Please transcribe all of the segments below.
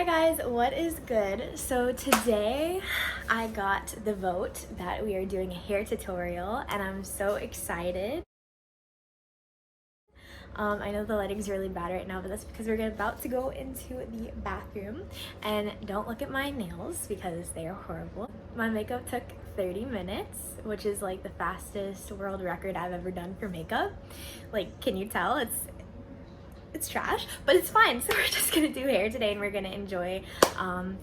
Hi guys, what is good? So today I got the vote that we are doing a hair tutorial and I'm so excited. I know the lighting's really bad right now, but that's because we're about to go into the bathroom. And don't look at my nails because they are horrible. My makeup took 30 minutes, which is like the fastest world record I've ever done for makeup. Like, can you tell? It's trash, but it's fine. So we're just gonna do hair today and we're gonna enjoy.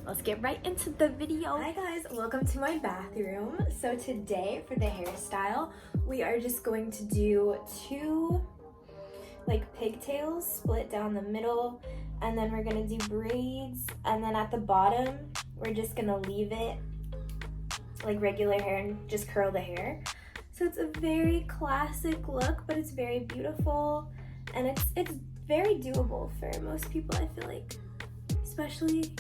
Let's get right into the video. Hi guys, welcome to my bathroom. So today for the hairstyle, we are just going to do two pigtails split down the middle, and then we're gonna do braids, and then at the bottom we're just gonna leave it like regular hair and just curl the hair. So it's a very classic look, but it's very beautiful and it's very doable for most people, I feel like, especially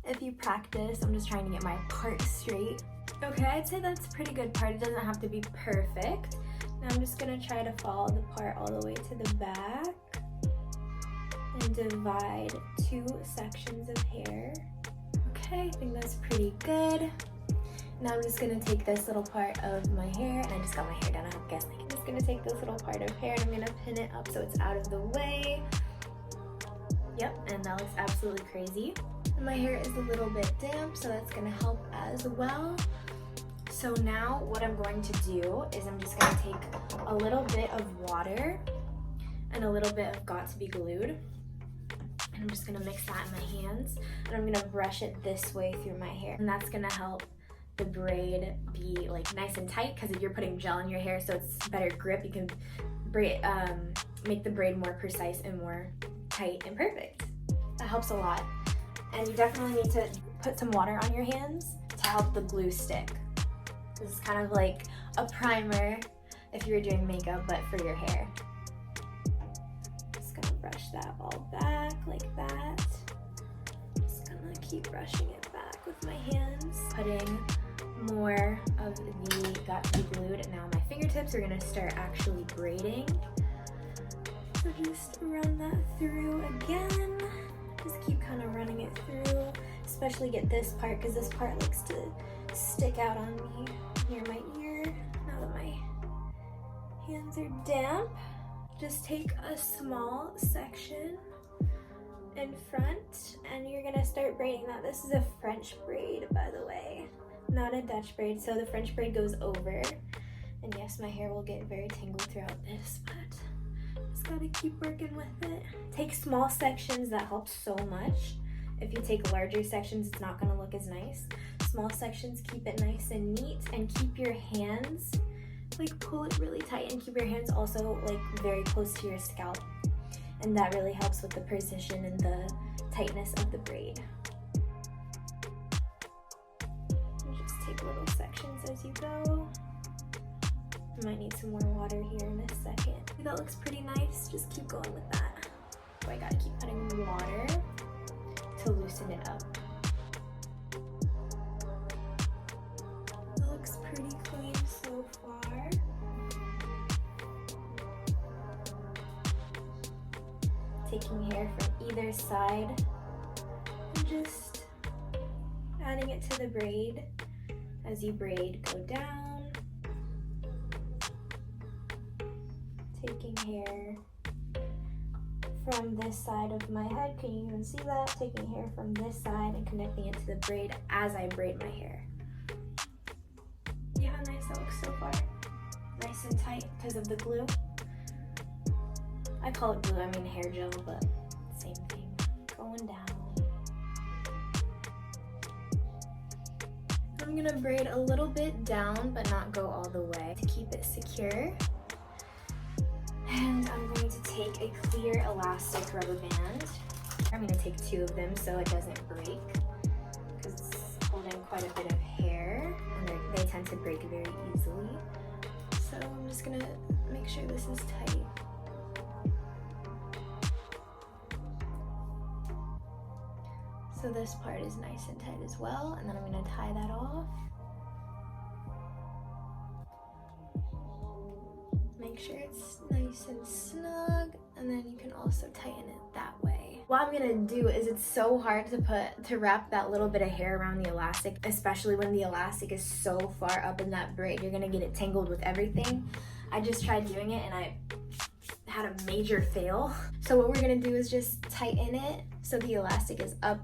if you practice. I'm just trying to get my part straight. Okay, I'd say that's a pretty good part. It doesn't have to be perfect. Now I'm just gonna try to follow the part all the way to the back and divide two sections of hair. Okay, I think that's pretty good. Now I'm just gonna take this little part of my hair, and I just got my hair done, I guess. I'm just gonna take this little part of hair and I'm gonna pin it up so it's out of the way. Yep, and that looks absolutely crazy. And my hair is a little bit damp, so that's gonna help as well. So now what I'm going to do is I'm just gonna take a little bit of water and a little bit of Got to Be Glued. And I'm just gonna mix that in my hands, and I'm gonna brush it this way through my hair. And that's gonna help the braid be like nice and tight, because if you're putting gel in your hair so it's better grip, you can make the braid more precise and more tight and perfect. That helps a lot. And you definitely need to put some water on your hands to help the glue stick. This is kind of like a primer if you were doing makeup, but for your hair. Just gonna brush that all back like that. Just gonna keep brushing it back with my hands. Putting more of the Got to Be Glued, and now my fingertips are gonna start actually braiding. So just run that through again. Just keep kind of running it through, especially get this part, because this part likes to stick out on me near my ear. Now that my hands are damp, just take a small section in front and you're gonna start braiding that. This is a French braid, by the way, not a Dutch braid. So the French braid goes over, and yes, my hair will get very tangled throughout this, but just gotta keep working with it. Take small sections, that helps so much. If you take larger sections, it's not gonna look as nice. Small sections keep it nice and neat, and keep your hands, like pull it really tight, and keep your hands also like very close to your scalp. And that really helps with the precision and the tightness of the braid. You just take little sections as you go. You might need some more water here in a second. That looks pretty nice. Just keep going with that. So I gotta keep putting water to loosen it up. That looks pretty clean so far. Taking hair from either side and just adding it to the braid. As you braid, go down. Taking hair from this side of my head, can you even see that? Taking hair from this side and connecting it to the braid as I braid my hair. Yeah, how nice that looks so far. Nice and tight because of the glue. I call it glue, I mean hair gel, but same thing. Going down. I'm gonna braid a little bit down, but not go all the way to keep it secure. And I'm going to take a clear elastic rubber band. I'm gonna take two of them so it doesn't break, because it's holding quite a bit of hair, and they tend to break very easily. So I'm just gonna make sure this is tight. So this part is nice and tight as well, and then I'm gonna tie that off. Make sure it's nice and snug, and then you can also tighten it that way. What I'm gonna do is, it's so hard to wrap that little bit of hair around the elastic, especially when the elastic is so far up in that braid. You're gonna get it tangled with everything. I just tried doing it and I had a major fail. So what we're gonna do is just tighten it so the elastic is up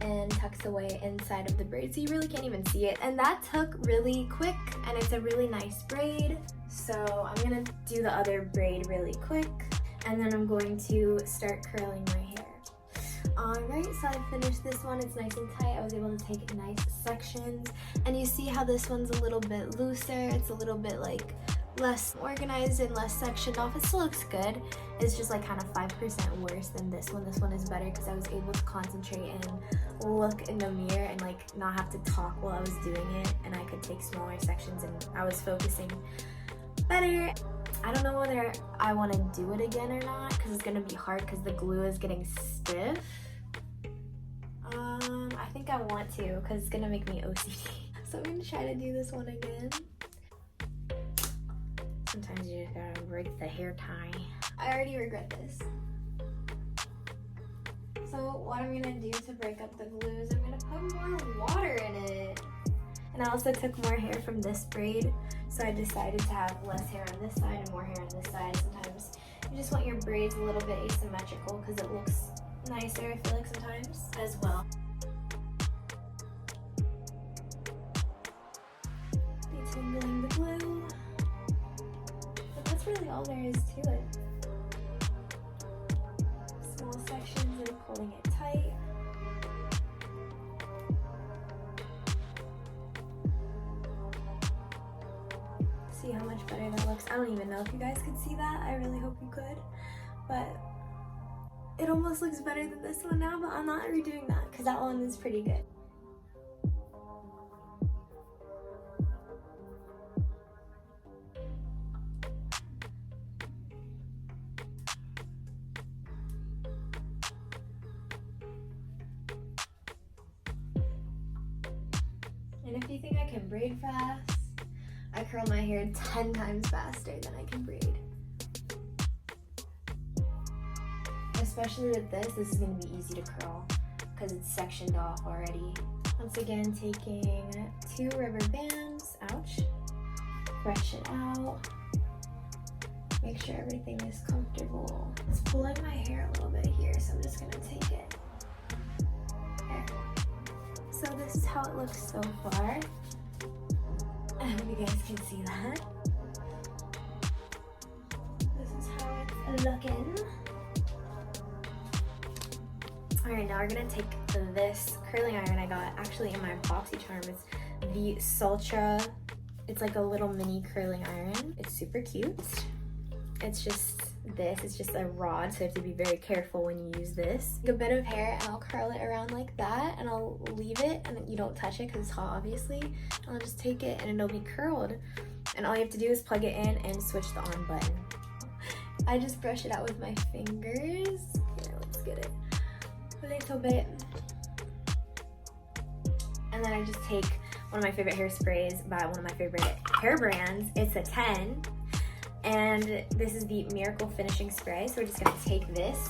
and tucks away inside of the braid, so you really can't even see it. And that took really quick, and it's a really nice braid. So I'm gonna do the other braid really quick, and then I'm going to start curling my hair. Alright, so I finished this one. It's nice and tight. I was able to take nice sections, and you see how this one's a little bit looser. It's a little bit like less organized and less sectioned off. It still looks good. It's just like kind of 5% worse than this one. This one is better because I was able to concentrate and look in the mirror and like not have to talk while I was doing it, and I could take smaller sections and I was focusing better. I don't know whether I want to do it again or not because it's gonna be hard because the glue is getting stiff. I think I want to because it's gonna make me OCD. So I'm gonna try to do this one again. Sometimes you just gotta break the hair tie. I already regret this. So what I'm gonna do to break up the glue is I'm gonna put more water in it. And I also took more hair from this braid, so I decided to have less hair on this side and more hair on this side. Sometimes you just want your braids a little bit asymmetrical because it looks nicer, I feel like, sometimes as well. Detangling the glue. But that's really all there is to it. Small sections and pulling it tight. See how much better that looks. I don't even know if you guys could see that. I really hope you could. But it almost looks better than this one now, but I'm not redoing that because that one is pretty good. And if you think I can braid fast, I curl my hair 10 times faster than I can braid. Especially with this is going to be easy to curl because it's sectioned off already. Once again, taking 2 rubber bands, ouch, brush it out, make sure everything is comfortable. It's pulling my hair a little bit here, so I'm just going to take it. There. So this is how it looks so far. I hope you guys can see that. This is how it's looking. Alright, now we're gonna take this curling iron I got actually in my BoxyCharm. It's the Sultra. It's like a little mini curling iron. It's super cute. It's just this, it's just a rod, so you have to be very careful when you use this. Take a bit of hair and I'll curl it around like that, and I'll leave it, and you don't touch it because it's hot obviously. And I'll just take it and it'll be curled. And all you have to do is plug it in and switch the on button. I just brush it out with my fingers. Here, let's get it. A little bit. And then I just take one of my favorite hairsprays by one of my favorite hair brands. It's a 10. And this is the Miracle Finishing Spray. So we're just gonna take this.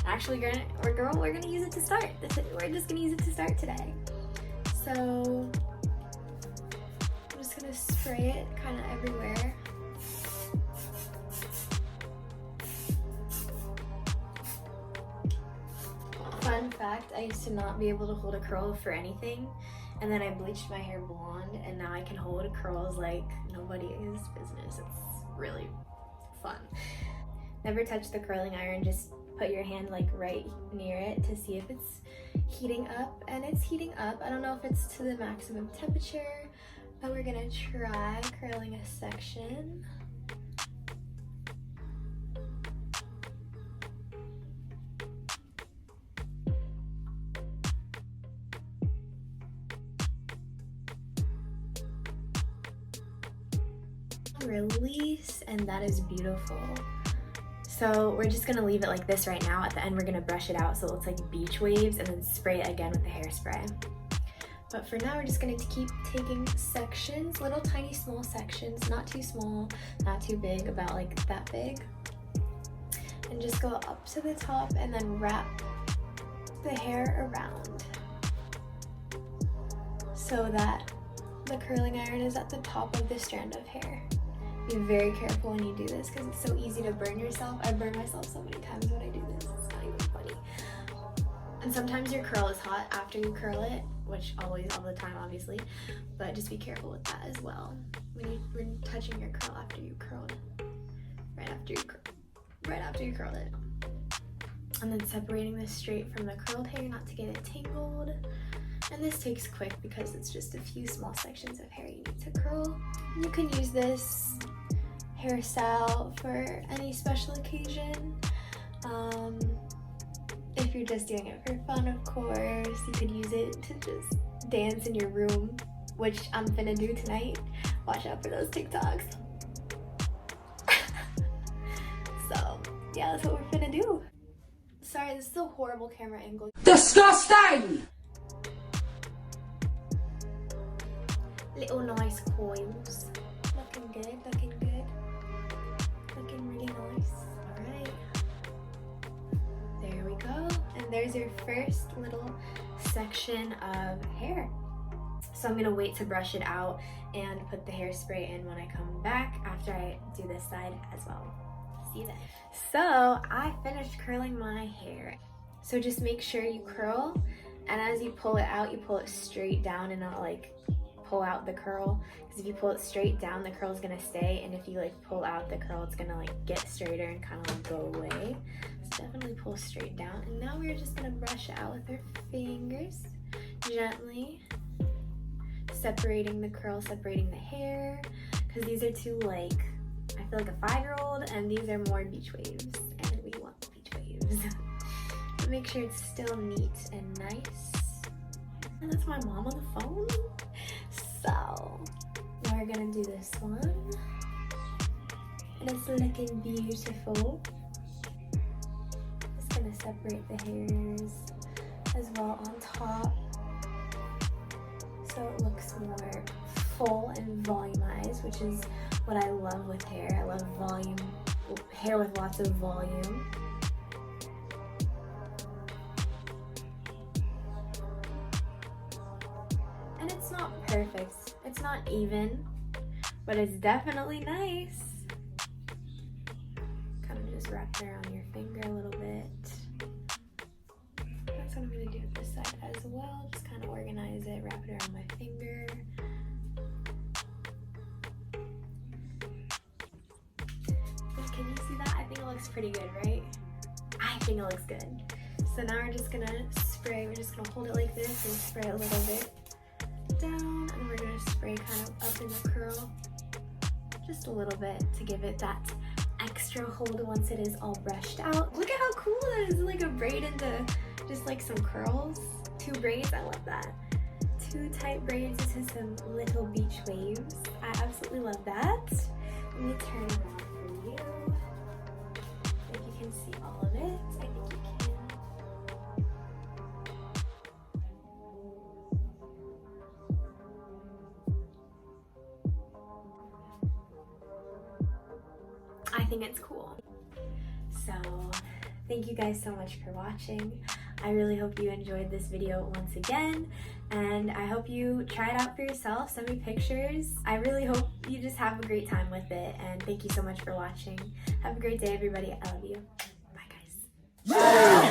Actually, we're gonna use it to start. We're just gonna use it to start today. So I'm just gonna spray it kind of everywhere. Fun fact, I used to not be able to hold a curl for anything, and then I bleached my hair blonde, and now I can hold curls like nobody's business. It's really fun. Never touch the curling iron, just put your hand like right near it to see if it's heating up, and it's heating up. I don't know if it's to the maximum temperature, but we're gonna try curling a section. Release, and that is beautiful. So we're just gonna leave it like this right now. At the end we're gonna brush it out so it looks like beach waves, and then spray it again with the hairspray. But for now we're just gonna keep taking sections, little tiny small sections, not too small, not too big, about like that big. and just go up to the top and then wrap the hair around so that the curling iron is at the top of the strand of hair. Be very careful when you do this because it's so easy to burn yourself. I burn myself so many times when I do this. It's not even funny. And sometimes your curl is hot after you curl it, which always, all the time, obviously. But just be careful with that as well when touching your curl after you curled it. Right after you curled it. And then separating the straight from the curled hair, not to get it tangled. And this takes quick because it's just a few small sections of hair you need to curl. You can use this hairstyle for any special occasion. If you're just doing it for fun, of course, you could use it to just dance in your room, which I'm finna do tonight. Watch out for those TikToks. So, yeah, that's what we're finna do. Sorry, this is a horrible camera angle. Disgusting! Little nice coils. Looking good, looking good. Looking really nice. Alright. There we go. And there's your first little section of hair. So I'm gonna wait to brush it out and put the hairspray in when I come back after I do this side as well. See you then. So I finished curling my hair. So just make sure you curl, and as you pull it straight down and not like pull out the curl, because if you pull it straight down, the curl is gonna stay, and if you like pull out the curl, it's gonna like get straighter and kind of like go away. So definitely pull straight down. And now we're just gonna brush it out with our fingers, gently separating the curl, separating the hair, because these are two, like, I feel like a 5-year-old, and these are more beach waves, and we want beach waves. But make sure it's still neat and nice. And that's my mom on the phone. So now we're gonna do this one, and it's looking beautiful. Just gonna separate the hairs as well on top, so it looks more full and volumized, which is what I love with hair. I love volume, hair with lots of volume. And it's not perfect, it's not even, but it's definitely nice. Kind of just wrap it around your finger a little bit. That's what I'm gonna do with this side as well. Just kind of organize it, wrap it around my finger. But can you see that? I think it looks pretty good, right? I think it looks good. So now we're just gonna spray. We're just gonna hold it like this and spray a little bit down, and we're gonna spray kind of up in the curl just a little bit to give it that extra hold once it is all brushed out. Look at how cool that is, like a braid into just like some curls. 2 braids, I love that. 2 tight braids into some little beach waves. I absolutely love that. Let me turn it around for you. I think you can see all of it. I think you can. I think it's cool. So thank you guys so much for watching. I really hope you enjoyed this video once again, and I hope you try it out for yourself. Send me pictures. I really hope you just have a great time with it, and thank you so much for watching. Have a great day, everybody. I love you. Bye, guys.